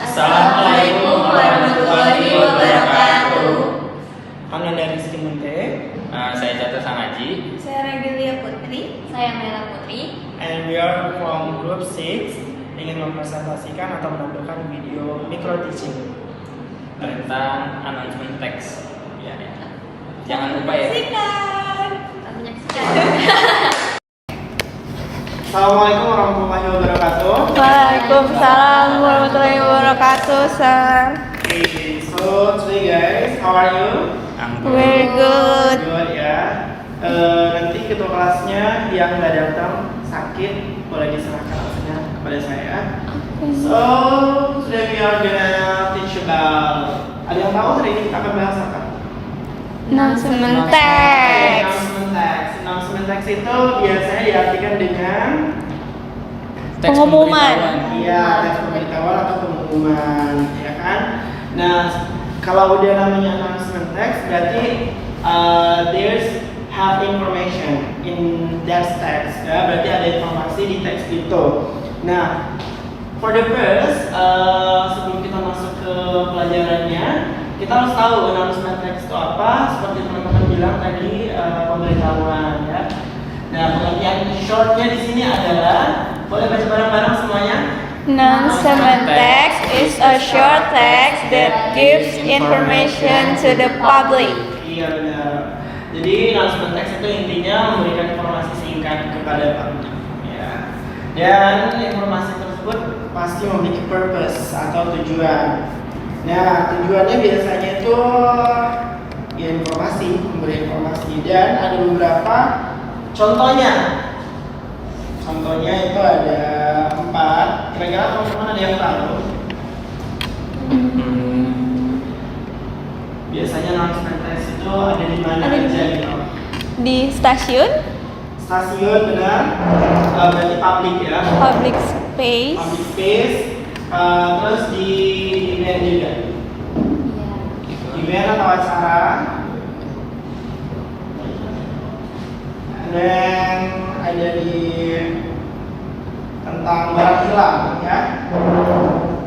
Assalamualaikum warahmatullahi wabarakatuh. Kami dari Skimunte. Saya Jatuh Sangaji. Saya Regelia Putri. Saya Mela Putri. And we are from Group 6, ingin mempresentasikan atau menampilkan video micro teaching Tentang announcement text. Ya. Jangan lupa ya. Sikat. Kita menyaksikan. Assalamualaikum warahmatullahi wabarakatuh. Waalaikumsalam warahmatullahi wabarakatuh, Sir. Okay, so today guys, how are you? Very good. Good ya. Nanti ketua kelasnya yang nggak datang sakit boleh diserahkan absennya kepada saya. So today we are gonna teach about. Ada yang tahu hari ini kita akan bahas apa? Announcement text. Announcement text itu biasanya diartikan dengan Pengumuman. iya, teks pemberitahuan atau pengumuman, ya kan? Nah, kalau udah namanya announcement text berarti there's have information in that text, ya, berarti ada informasi di teks itu. Nah, for the first, sebelum kita masuk ke pelajarannya, kita harus tahu announcement text itu apa. Seperti teman-teman bilang tadi, pemberitahuan, ya. Nah, pengertian shortnya di sini adalah, boleh baca bareng-bareng semuanya? Announcement text is a short text that gives information to the public. Iya benar. Jadi announcement text itu intinya memberikan informasi singkat kepada publik, ya. Dan informasi tersebut pasti memiliki purpose atau tujuan. Nah, tujuannya biasanya itu ya informasi, memberi informasi, dan ada beberapa contohnya. Contohnya itu ada 4. Kira-kira teman-teman ada yang tahu? Biasanya announcement text itu ada di mana Ada di aja mana? gitu? Di stasiun, Stasiun benar, berarti public ya. public space, Public space, terus di event juga. Event atau acara. Dan ada di tentang barang hilang ya.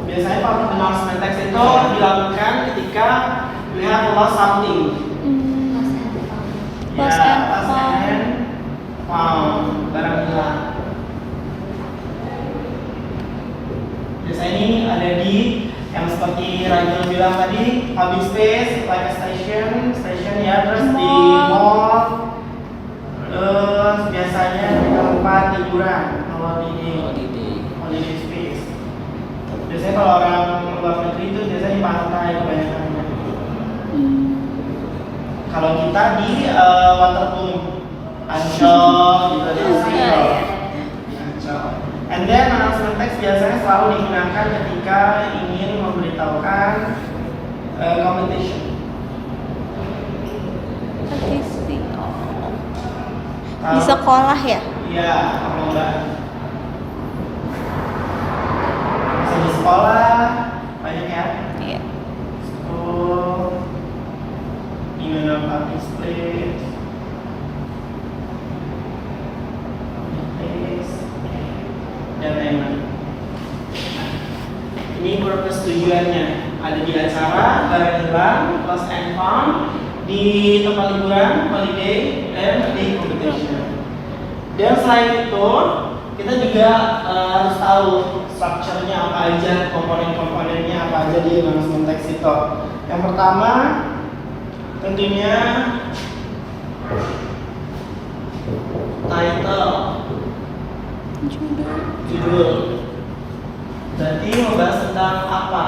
Biasanya public announcement text itu dilakukan ketika we have lost something. Lost Ya, and lost found. and found, barang hilang. Biasanya ini ada di yang seperti Ragil bilang tadi, public space, like a station ya, terus di mall, terus biasanya di tempat liburan, holiday space. Biasanya kalau orang luar negeri itu biasanya di pantai kebanyakan. Kalau kita di waterpool, Ancol, gitu di sini. Ancol. And then announcement text biasanya selalu digunakan ketika ingin memberitahukan competition. Di sekolah ya? Iya, perlombaan. Bisa di sekolah, banyak ya. Iya. School, email public place, dan lain-lain. Ini purpose tujuannya ada di acara, barang hilang, lost and found, di tempat liburan, holiday, dan di competition. Dan selain itu, kita juga harus tahu strukturnya apa aja, komponen-komponennya apa aja di announcement text itu. Yang pertama, tentunya title, judul. Berarti membahas tentang apa?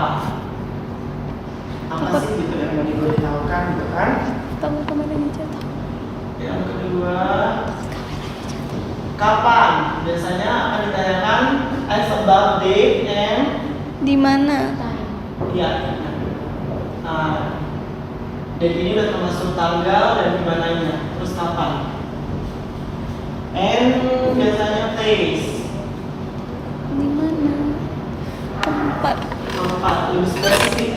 Apa sih gitu yang mau diberitahukan gitu kan? Teman-teman yang jatuh. Yang kedua, kapan? Biasanya akan ditanyakan as about date and Di mana? ya. Nah, date ini udah termasuk tanggal dan di mananya, terus kapan? And biasanya place, Di mana? Tempat. tempat lebih spesifik.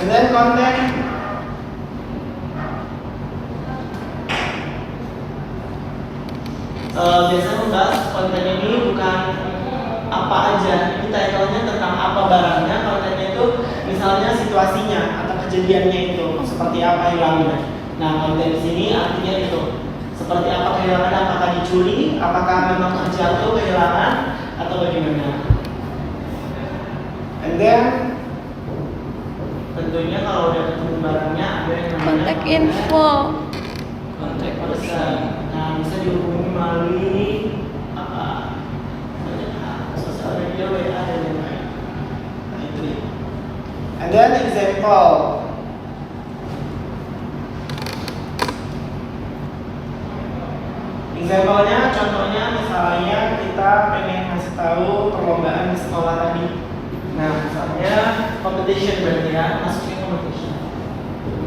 And then content. Biasanya membahas konten ini bukan apa aja. Ini title-nya tentang apa barangnya, kontennya itu misalnya situasinya atau kejadiannya itu seperti apa hilangnya. Nah, konten di sini artinya itu seperti apa kehilangan, apakah dicuri, apakah memang terjatuh kehilangan atau bagaimana. And then tentunya kalau udah ketemu barangnya ada yang namanya Kontak info. Kontak pesan. Nah, bisa dihubungi melalui apa? Sosial media, WA dan lain-lain. Nah, itu dia. And then example. Example-nya, contohnya misalnya kita pengen ngasih tahu perlombaan di sekolah tadi. Nah, misalnya competition berarti ya, masuknya competition.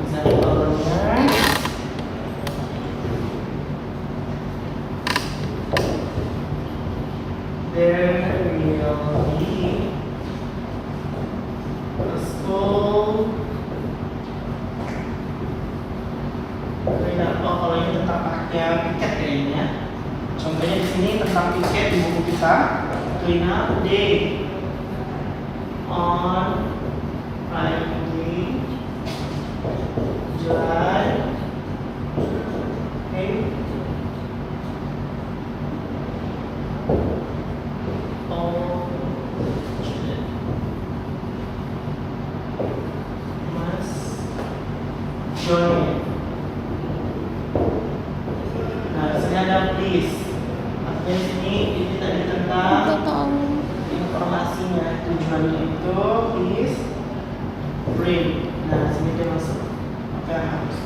Example-nya there will be a school. Kalau ini tentang pakai piket kayaknya. Contohnya di sini tentang piket di buku kita. Clean up day on Friday, July 8th. All students must join. Nah, di sini ada please. Artinya di sini ini tadi tentang informasinya, tujuannya itu please bring. Nah, sini dia masuk apa yang harus.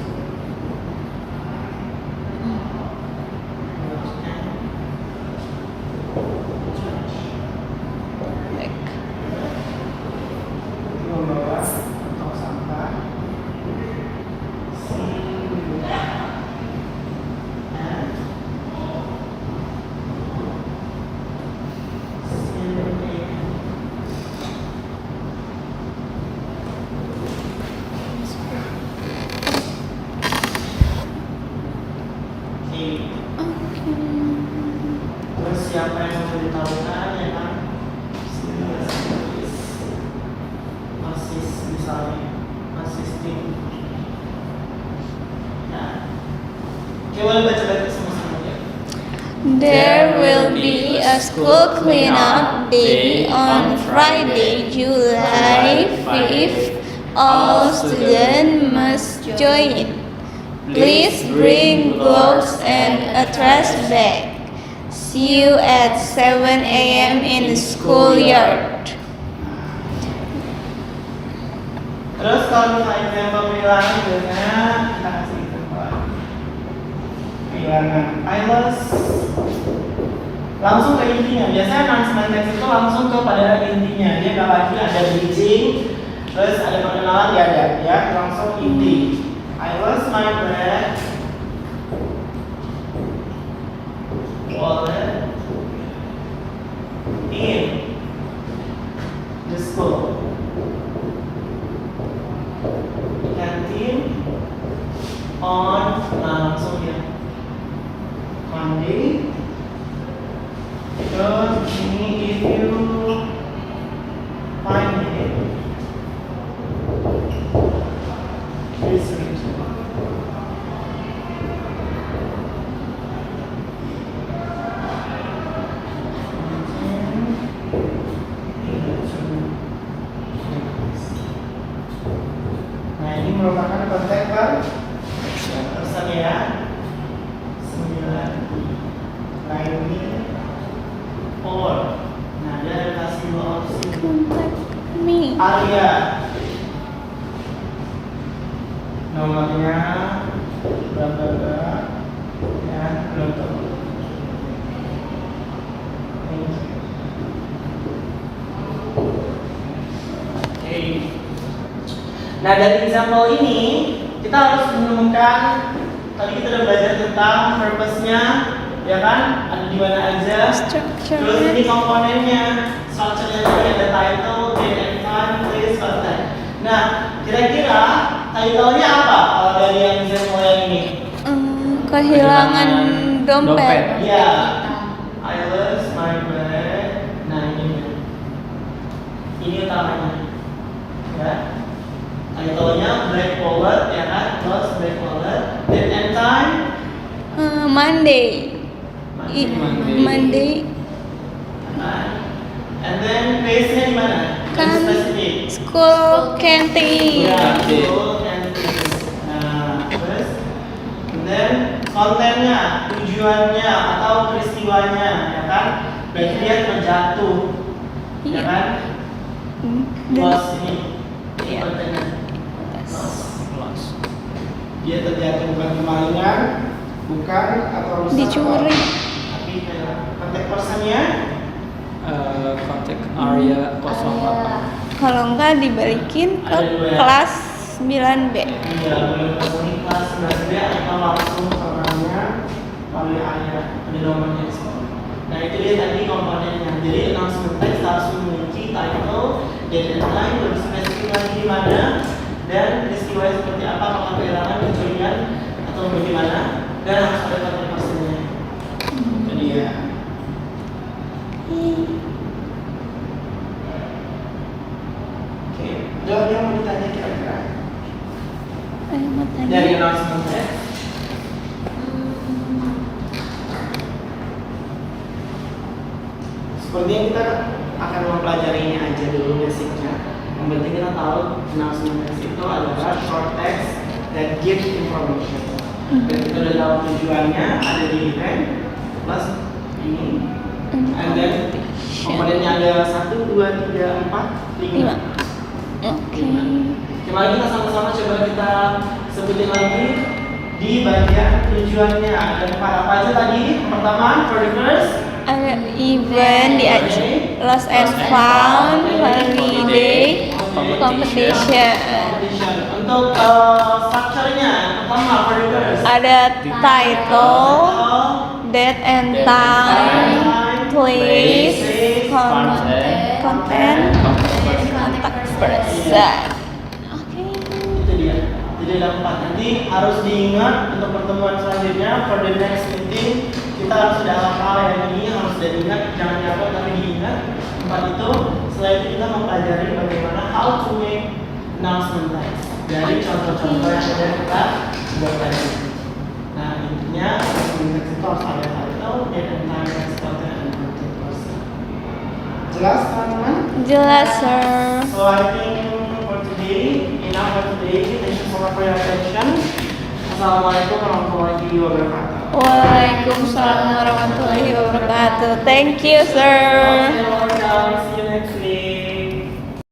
Membawa tong sampah. Terus siapa yang memberitahukan ya kan? Asis misalnya, asisting. Nah, oke, boleh baca-baca sama-sama ya. There will be a school cleanup day on Friday, July 5th. All students must join. Please bring gloves and a trash bag. See you at 7 a.m. in the schoolyard. Terus kalau misalnya example kehilangan biasanya kita kasih example kehilangan. Eyeless langsung ke intinya. Biasanya announcement text itu langsung kepada intinya. Dia nggak lagi ada bridging, terus ada perkenalan dia ada, ya langsung inti. I lost my bread, wallet in the school. Canteen on langsung ya Monday. Terus ini if you find it, please reach. Nah, ini merupakan konteks pesan ya. 9 lainnya or. Nah, dia ada kasih dua opsi. Contact me. Arya nomornya berapa ya belum tahu. Oke. Nah, dari example ini kita harus menemukan, tadi kita udah belajar tentang purpose-nya, ya kan? Ada di mana aja. Structure. Terus ini komponennya, structure-nya tadi ada title, date and time, place, content. Nah, kira-kira title-nya apa kalau dari yang example yang ini? Kehilangan dompet. Ya, I lost my bag. Nah, ini Ini utamanya. Ya. Title-nya Black Wallet ya kan? Plus Black Wallet. Date and time Monday. Monday. And then base-nya di mana? Kan Spesifik. school canteen. Ya, betul. Nah, terus, and then kontennya, tujuannya atau peristiwanya, ya kan? Berarti dia terjatuh, ya Iya. kan? Dan Loss ini, Iya. kontennya. Loss. Dia terjatuh bukan kemalingan, bukan atau rusak. dicuri. Tapi kayak kontak personnya, Kontak area 08. Kalau enggak dibalikin ke Ada dua ya? kelas 9B. iya boleh personil kelas 9B atau langsung orangnya melalui area ada nomornya di situ. Nah itu dia tadi komponennya. Jadi announcement text harus memiliki title, date and time, lebih spesifik lagi di mana, dan peristiwa seperti apa, apakah kehilangan, pencurian atau bagaimana, dan harus ada kontak personnya. Itu dia. Oke, ada yang mau ditanya kira-kira Mau tanya. dari announcement text? Sepertinya kita akan mempelajari ini aja dulu basicnya. Yang penting kita tahu announcement text itu adalah short text that give information. Dan kita udah tahu tujuannya ada di event plus ini. And then komponennya ada 1, 2, 3, 4, 5. 5. Oke. Coba kita sama-sama coba kita sebutin lagi di bagian tujuannya. Ada apa aja tadi? Pertama, for the first Ada event di Lost and Found Holiday Competition. competition. Untuk structure-nya, pertama for the first Ada title, date and time, place, content, contact person. Oke. itu dia. Jadi ada 4. Nanti harus diingat untuk pertemuan selanjutnya for the next meeting kita harus sudah hafal yang ini, harus sudah diingat, jangan diapot tapi diingat 4 itu. Setelah itu kita mempelajari bagaimana how to make announcement text dari contoh-contoh yang sudah kita buat tadi. Nah intinya announcement text itu harus ada title, date and time, text content, and contact person. Jelas teman-teman? Jelas, sir. So I think for today, enough for today. Thank you so much for your attention. Assalamualaikum warahmatullahi wabarakatuh. Waalaikumsalam warahmatullahi wabarakatuh. Thank you, sir. Okay, welcome. See you next week.